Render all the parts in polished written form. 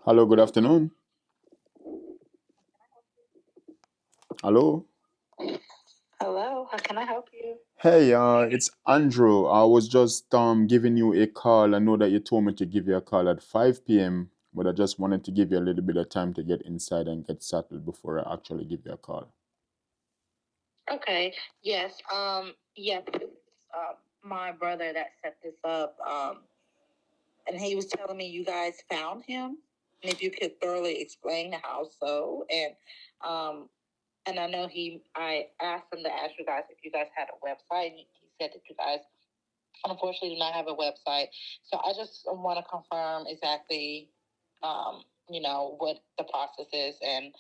Hello, good afternoon. Hello. Hello, how can I help you? Hey, it's Andrew. I was just giving you a call. I know that you told me to give you a call at 5 p.m., but I just wanted to give you a little bit of time to get inside and get settled before I actually give you a call. Okay, yes, yes, it's my brother that set this up, and he was telling me you guys found him, and if you could thoroughly explain how so, um, and I know I asked him to ask you guys if you guys had a website, and he said that you guys unfortunately do not have a website, so I just want to confirm exactly, what the process is and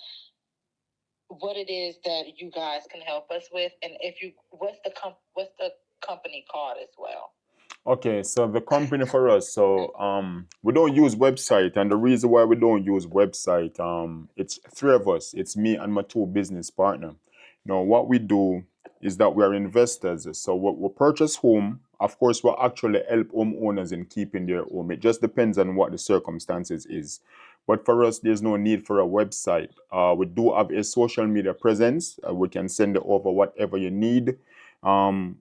what it is that you guys can help us with, and if you what's the company called as well. Okay, so the company for us, we don't use website, and the reason why we don't use website, it's three of us. It's me and my two business partner. Now, what we do is that we are investors. So we purchase home. Of course, we actually help homeowners in keeping their home. It just depends on what the circumstances is. But for us, there's no need for a website. We do have a social media presence. We can send it over whatever you need. Um,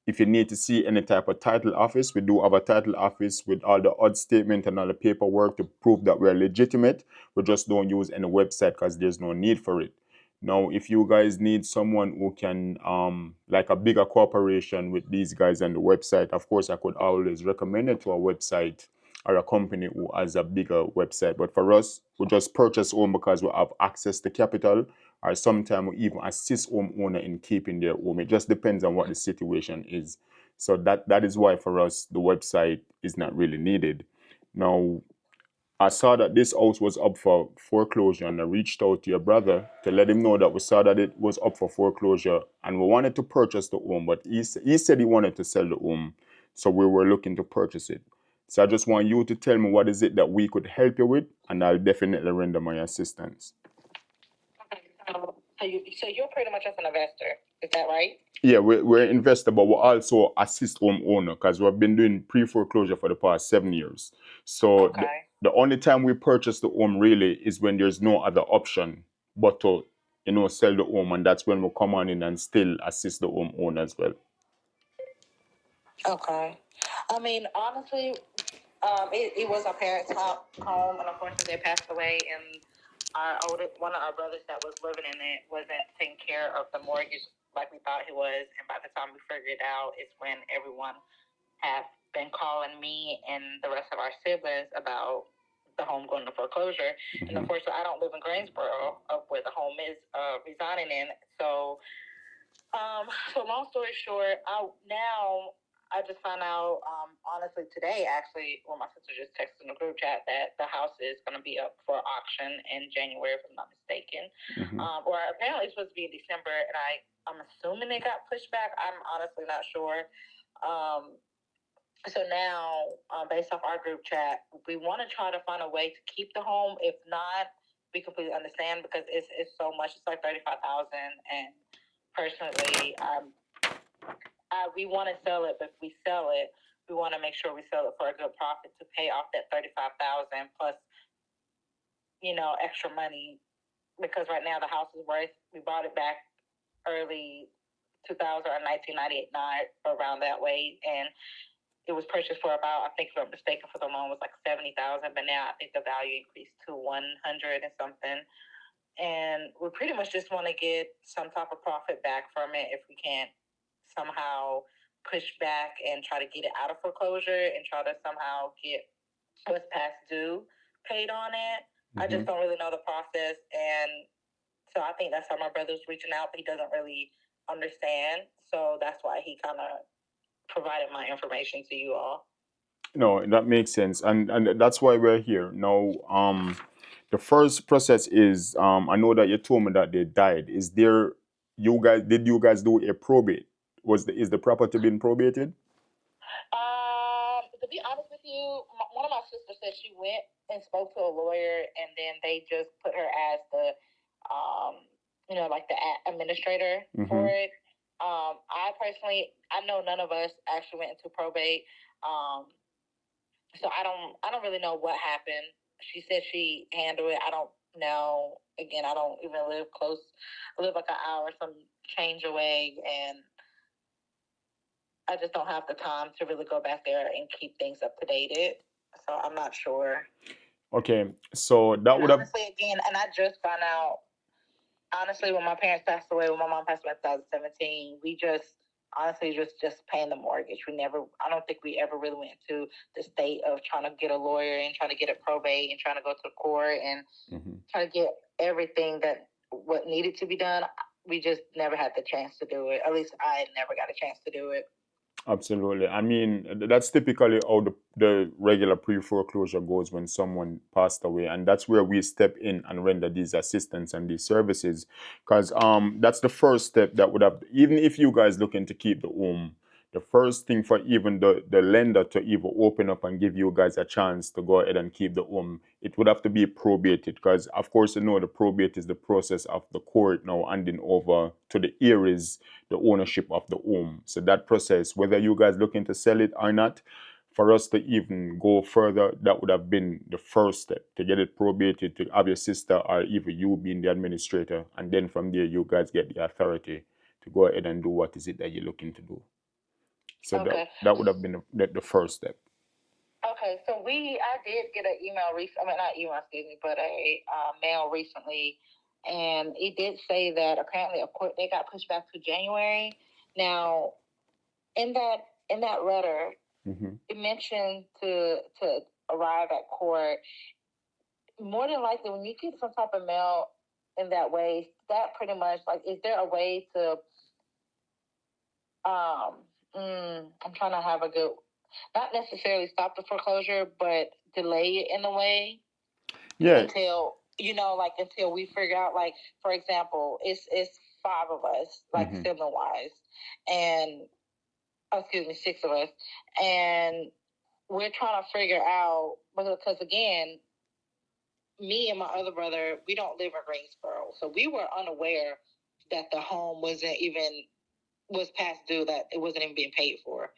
if you need to see any type of title office, we do have a title office with all the odd statement and all the paperwork to prove that we're legitimate. We just don't use any website because there's no need for it. Now, if you guys need someone who can, like a bigger corporation with these guys on the website, of course, I could always recommend it to a website or a company who has a bigger website. But for us, we just purchase home because we have access to capital, or sometimes we even assist homeowner in keeping their home. It just depends on what the situation is. So that is why for us the website is not really needed. Now, I saw that this house was up for foreclosure, and I reached out to your brother to let him know that we saw that it was up for foreclosure and we wanted to purchase the home, but he said he wanted to sell the home, so we were looking to purchase it. So I just want you to tell me what is it that we could help you with, and I'll definitely render my assistance. Okay, so you're pretty much just an investor, is that right? Yeah, we're investor, but we also assist homeowner because we've been doing pre-foreclosure for the past 7 years. So Okay. the only time we purchase the home really is when there's no other option but to, sell the home, and that's when we come on in and still assist the homeowner as well. Okay. I mean, honestly, it was our parents' home, and unfortunately, they passed away. And one of our brothers that was living in it wasn't taking care of the mortgage like we thought he was. And by the time we figured it out, it's when everyone have been calling me and the rest of our siblings about the home going to foreclosure. Mm-hmm. And unfortunately, I don't live in Greensboro, where the home is residing in. So long story short, I just found out, honestly, today, actually, when my sister just texted in the group chat that the house is going to be up for auction in January, if I'm not mistaken. Mm-hmm. Or apparently it's supposed to be in December, and I'm assuming it got pushed back. I'm honestly not sure. So now, based off our group chat, we want to try to find a way to keep the home. If not, we completely understand because it's so much. It's like 35,000, and personally, we want to sell it, but if we sell it, we want to make sure we sell it for a good profit to pay off that 35,000 plus, extra money, because right now the house is worth. We bought it back early 2000 or 1998, around that way, and it was purchased for about, I think if I'm mistaken, for the loan was like 70,000, but now I think the value increased to 100 and something. And we pretty much just want to get some type of profit back from it if we can't somehow push back and try to get it out of foreclosure and try to somehow get what's past due paid on it. Mm-hmm. I just don't really know the process, and so I think that's how my brother's reaching out, but he doesn't really understand. So that's why he kind of provided my information to you all. No, that makes sense, and that's why we're here now. The first process is, I know that you told me that they died. Is there, did you guys do a probate? Is the property being probated? To be honest with you, one of my sisters said she went and spoke to a lawyer, and then they just put her as the, like the administrator. Mm-hmm. For it. I know none of us actually went into probate. So I don't really know what happened she said she handled it. I don't know. Again, I don't even live close. I live like an hour some change away, and I just don't have the time to really go back there and keep things up to date. So I'm not sure. Okay, so that And would have. honestly, again, and I just found out. Honestly, when my parents passed away, when my mom passed away in 2017, we just honestly just paying the mortgage. We never. I don't think we ever really went to the state of trying to get a lawyer and trying to get a probate and trying to go to court and try to get everything that what needed to be done. We just never had the chance to do it. At least I never got a chance to do it. Absolutely. I mean, that's typically how the regular pre-foreclosure goes when someone passed away. And that's where we step in and render these assistance and these services. Because that's the first step that would have, even if you guys looking to keep the home, the first thing for even the lender to even open up and give you guys a chance to go ahead and keep the home, it would have to be probated. Because, of course, you know, the probate is the process of the court now handing over to the heirs the ownership of the home. So that process, whether you guys looking to sell it or not, for us to even go further, that would have been the first step to get it probated, to have your sister or even you being the administrator, and then from there you guys get the authority to go ahead and do what is it that you're looking to do. So that would have been the first step. Okay, so I did get an email recently. I mean, not email, excuse me, but a mail recently, and it did say that apparently a court they got pushed back to January. Now, in that letter, it mentioned to arrive at court. More than likely, when you get some type of mail in that way, that pretty much like, is there a way to I'm trying to have a good, not necessarily stop the foreclosure, but delay it in a way. Yeah. Until like until we figure out, like, for example, it's 5 of us, like sibling wise, and excuse me, 6 of us, and we're trying to figure out, because again, me and my other brother, we don't live in Greensboro, so we were unaware that the home was past due, that it wasn't even being paid for.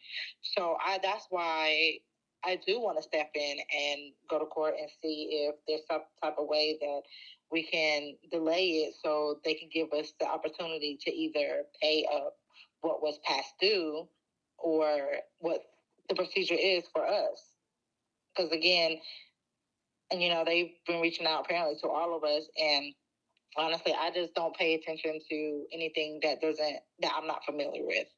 So that's why I do want to step in and go to court and see if there's some type of way that we can delay it so they can give us the opportunity to either pay up what was past due or what the procedure is for us. Because again, and they've been reaching out apparently to all of us, and honestly, I just don't pay attention to anything that I'm not familiar with.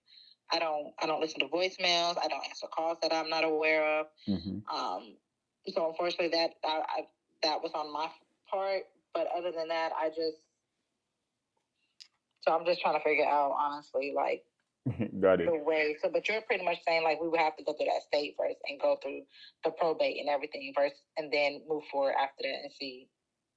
I don't listen to voicemails. I don't answer calls that I'm not aware of. So unfortunately, that was on my part. But other than that, I'm just trying to figure out, honestly, like, got it. The way. So, but you're pretty much saying like we would have to go through that state first and go through the probate and everything first, and then move forward after that and see.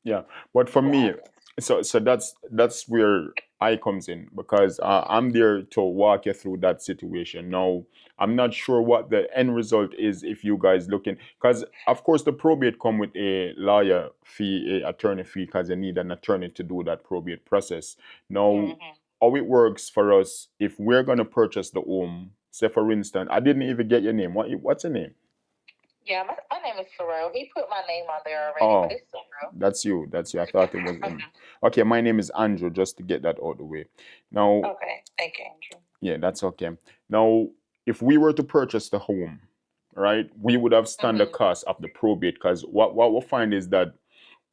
Yeah, but for me, so that's where I comes in, because I'm there to walk you through that situation. Now, I'm not sure what the end result is if you guys looking, because of course the probate come with a lawyer fee, a attorney fee, because you need an attorney to do that probate process. Now, how it works for us, if we're gonna purchase the home, say for instance, I didn't even get your name. What's your name? Yeah, my name is Sorrel. He put my name on there already, but it's Sorrel. That's you. That's you. I thought it was okay, my name is Andrew, just to get that out of the way. Now, okay, thank you, Andrew. Yeah, that's okay. Now, if we were to purchase the home, right, we would have standard cost of the probate, because what we'll find is that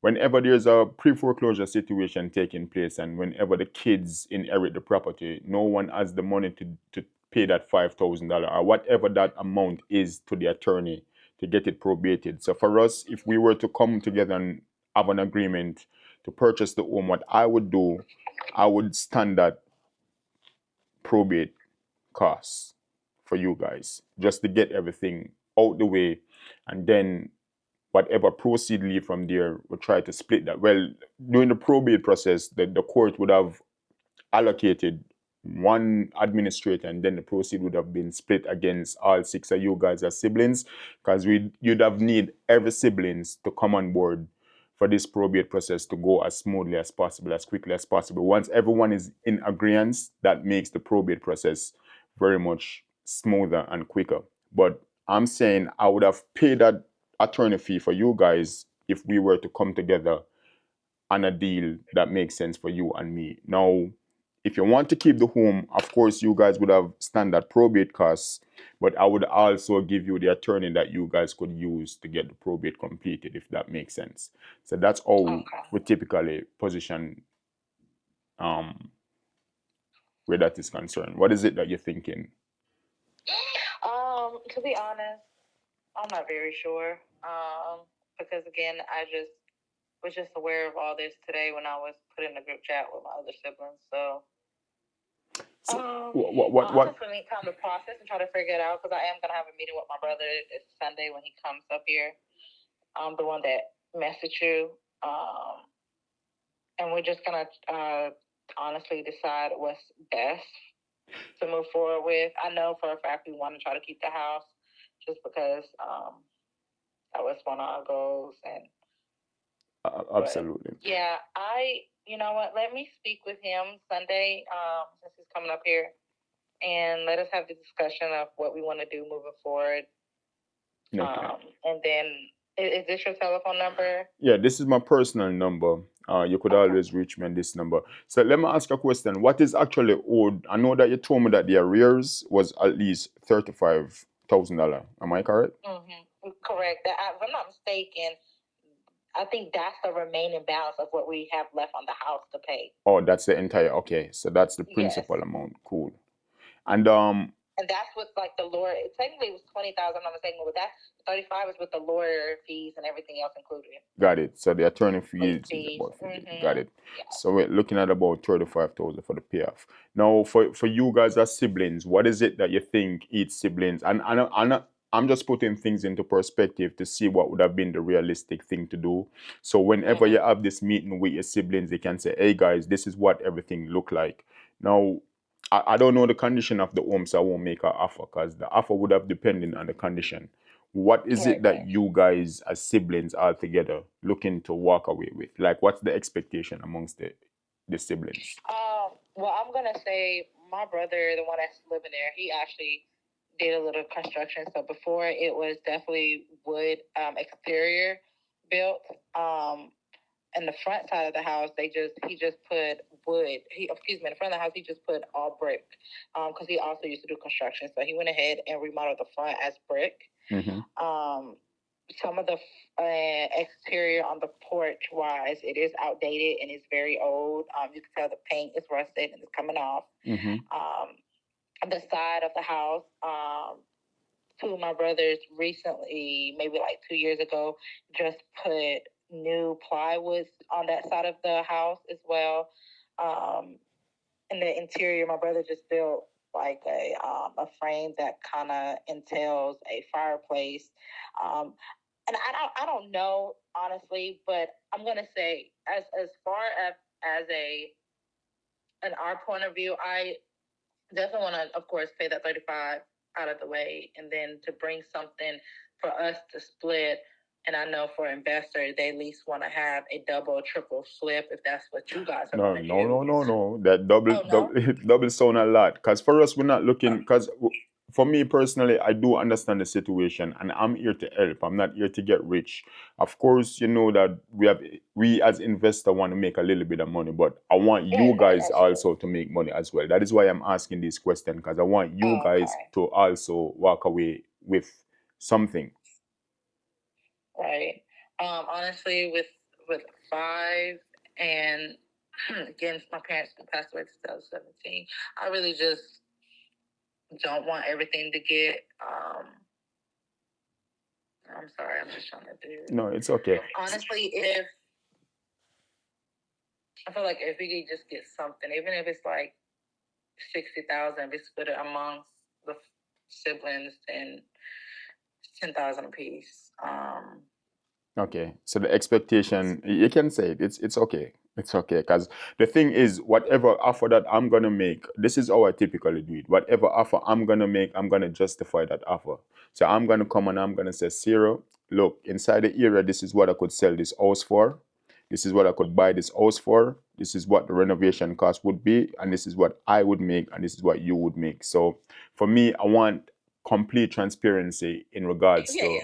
whenever there's a pre-foreclosure situation taking place and whenever the kids inherit the property, no one has the money to pay that $5,000 or whatever that amount is to the attorney to get it probated. So for us, if we were to come together and have an agreement to purchase the home, what I would do, I would stand that probate costs for you guys just to get everything out the way, and then whatever proceed leave from there, we'll try to split that. Well, during the probate process, the court would have allocated one administrator, and then the proceed would have been split against all 6 of you guys as siblings, because you'd have need every siblings to come on board for this probate process to go as smoothly as possible, as quickly as possible. Once everyone is in agreement, that makes the probate process very much smoother and quicker. But I'm saying I would have paid that attorney fee for you guys if we were to come together on a deal that makes sense for you and me. Now, if you want to keep the home, of course, you guys would have standard probate costs, but I would also give you the attorney that you guys could use to get the probate completed, if that makes sense. So that's how Okay. we typically position where that is concerned. What is it that you're thinking? To be honest, I'm not very sure. Because again, I just was just aware of all this today when I was put in a group chat with my other siblings. So, So, I what? honestly need time to process and try to figure it out because I am gonna have a meeting with my brother this Sunday when he comes up here. I'm the one that messaged you, and we're just gonna honestly decide what's best to move forward with. I know for a fact we want to try to keep the house just because that was one of our goals. And Absolutely. yeah, you know what? Let me speak with him Sunday since he's coming up here, and let us have the discussion of what we want to do moving forward. Okay. And then, is this your telephone number? Yeah, this is my personal number. You could always reach me on this number. So let me ask a question. What is actually owed? I know that you told me that the arrears was at least $35,000. Am I correct? Mm-hmm. Correct. If I'm not mistaken, I think that's the remaining balance of what we have left on the house to pay. Oh, that's the entire. Okay, so that's the principal amount. Cool. And And that's with like the lawyer. Technically, it was 20,000. I'm not mistaken, but that 35 is with the lawyer fees and everything else included. got it. So the attorney fees is Fees. about 50. Mm-hmm. Got it. Yeah. So we're looking at about 35,000 for the payoff. Now, for you guys as siblings, what is it that you think each siblings? I'm just putting things into perspective to see what would have been the realistic thing to do. So whenever you have this meeting with your siblings, they can say, "Hey guys, this is what everything look like." Now, I don't know the condition of the home, so I won't make an offer because the offer would have depended on the condition. What is it that you guys as siblings are together looking to walk away with? Like, what's the expectation amongst the siblings? Well, I'm gonna say my brother, the one that's living there, he actually did a little construction. So before it was definitely wood exterior built. And the front side of the house, he just put wood. In the front of the house, he just put all brick. Because he also used to do construction, so he went ahead and remodeled the front as brick. Some of the exterior on the porch wise, it is outdated and it's very old. You can tell the paint is rusted and it's coming off. The side of the house, two of my brothers recently, maybe like 2 years ago, just put new plywood on that side of the house as well. In the interior, my brother just built like a frame that kind of entails a fireplace. And I don't know honestly, but I'm gonna say as far as in our point of view, I definitely want to, of course, pay that 35 out of the way, and then to bring something for us to split. And I know for investors, they at least want to have a double, triple flip if that's what you guys are No, going to no, do. no, no, no. That double, Oh, no? double sound a lot. Because for us, we're not looking. Because for me personally, I do understand the situation, and I'm here to help. I'm not here to get rich. Of course, you know that we as investor want to make a little bit of money, but I want you guys also to make money as well. That is why I'm asking this question because I want you guys to also walk away with something. Right. Honestly, with five and again, my parents passed away in 2017. I really just don't want everything to get. I'm sorry, I'm just trying to do. No, it's okay. Honestly, if I feel like if we could just get something, even if it's like 60,000, we split it amongst the siblings, and 10,000 apiece. Okay, so the expectation, you can say it. It's okay. It's okay because the thing is, whatever offer that I'm gonna make, this is how I typically do it. Whatever offer I'm gonna make, I'm gonna justify that offer. So I'm gonna come and I'm gonna say, Sarah, look, inside the area, this is what I could sell this house for. This is what I could buy this house for. This is what the renovation cost would be, and this is what I would make, and this is what you would make. So for me, I want complete transparency in regards to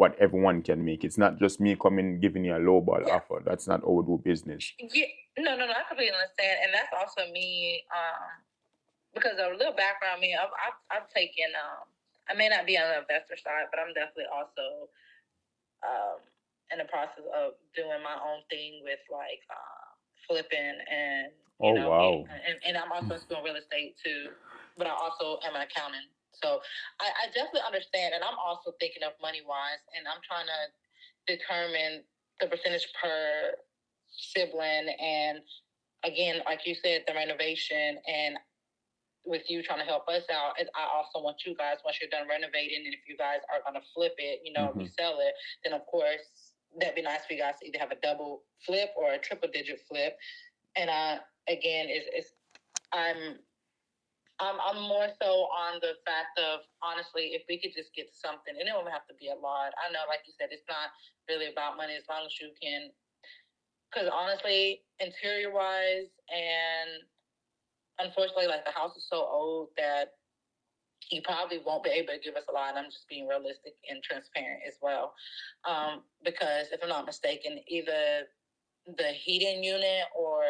what everyone can make. It's not just me coming giving you a lowball Yeah. offer. That's not how we do business. Yeah, no, I completely understand, and that's also me. Because a little background, me, I've taken. I may not be on the investor side, but I'm definitely also in the process of doing my own thing with like flipping and Oh, wow. and I'm also doing real estate too, but I also am an accountant. So I definitely understand, and I'm also thinking of money wise, and I'm trying to determine the percentage per sibling, and again, like you said, the renovation, and with you trying to help us out, I also want you guys, once you're done renovating, and if you guys are going to flip it, resell it, then of course that'd be nice for you guys to either have a double flip or a triple digit flip. And again, I'm more so on the fact of, honestly, if we could just get something, and it don't have to be a lot. I know, like you said, it's not really about money as long as you can. Because honestly, interior wise, and unfortunately, like the house is so old that you probably won't be able to give us a lot. And I'm just being realistic and transparent as well. Because if I'm not mistaken, either the heating unit or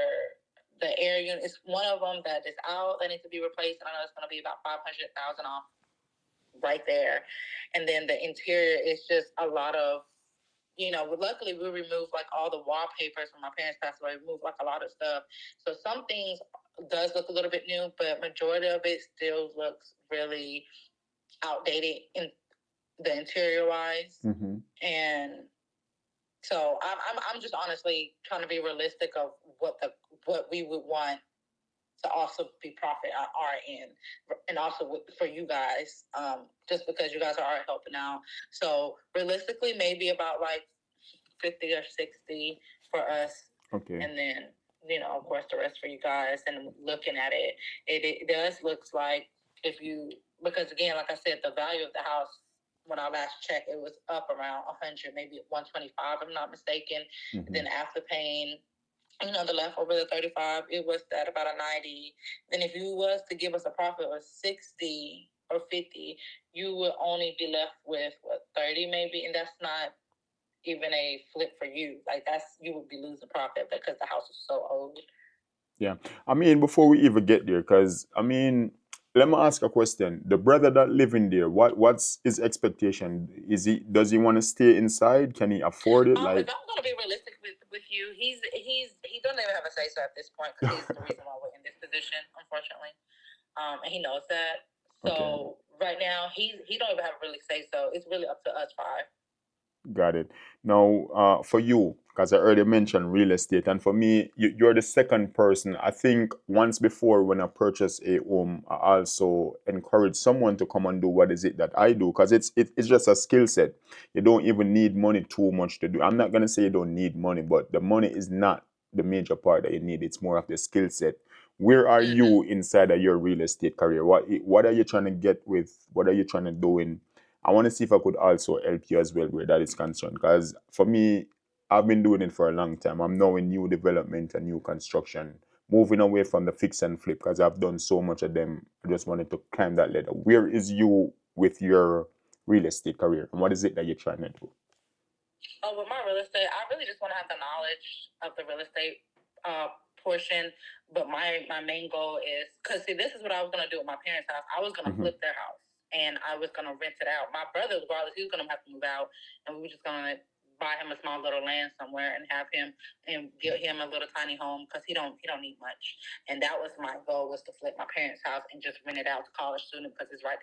the air unit, it's one of them that is out that needs to be replaced. And I know it's going to be about $500,000 off right there. And then the interior is just a lot of, luckily we removed like all the wallpapers when my parents passed away. We removed like a lot of stuff. So some things does look a little bit new, but majority of it still looks really outdated in the interior wise. Mm-hmm. And so I'm just honestly trying to be realistic of what we would want to also be profit on our end, and also for you guys, just because you guys are helping out. So realistically, maybe about like 50 or 60 for us. Okay. And then, of course, the rest for you guys. And looking at it, it does looks like, if you, because again, like I said, the value of the house, when I last checked, it was up around 100, maybe 125, if I'm not mistaken. Mm-hmm. And then after paying, the leftover, the 35, it was at about a 90. Then if you was to give us a profit of 60 or 50, you would only be left with what, 30 maybe, and that's not even a flip for you. Like, you would be losing profit because the house is so old. Yeah. I mean, before we even get there, because I mean, let me ask a question. The brother that live in there, what's his expectation? Does he want to stay inside? Can he afford it? If Like, I'm gonna be realistic with you, he doesn't even have a say so at this point, because he's the reason why we're in this position, unfortunately. And he knows that. So okay. right now he don't even have a really say so. It's really up to us five. Got it. Now, for you, because I already mentioned real estate, and for me, you're the second person. I think once before when I purchased a home, I also encourage someone to come and do what is it that I do, because it's just a skill set. You don't even need money too much to do. I'm not gonna say you don't need money, but the money is not the major part that you need. It's more of the skill set. Where are you inside of your real estate career? What are you trying to get with? What are you trying to do in? I want to see if I could also help you as well where that is concerned. Because for me, I've been doing it for a long time. I'm now in new development and new construction, moving away from the fix and flip because I've done so much of them. I just wanted to climb that ladder. Where is you with your real estate career, and what is it that you're trying to do? Oh, with my real estate, I really just want to have the knowledge of the real estate portion. But my main goal is, because see, this is what I was gonna do with my parents' house. I was gonna flip their house, and I was gonna rent it out. My brother, regardless, he was gonna have to move out, and we were just gonna buy him a small little land somewhere and have him and get him a little tiny home, because he don't need much. And that was my goal, was to flip my parents' house and just rent it out to college students, because it's right there.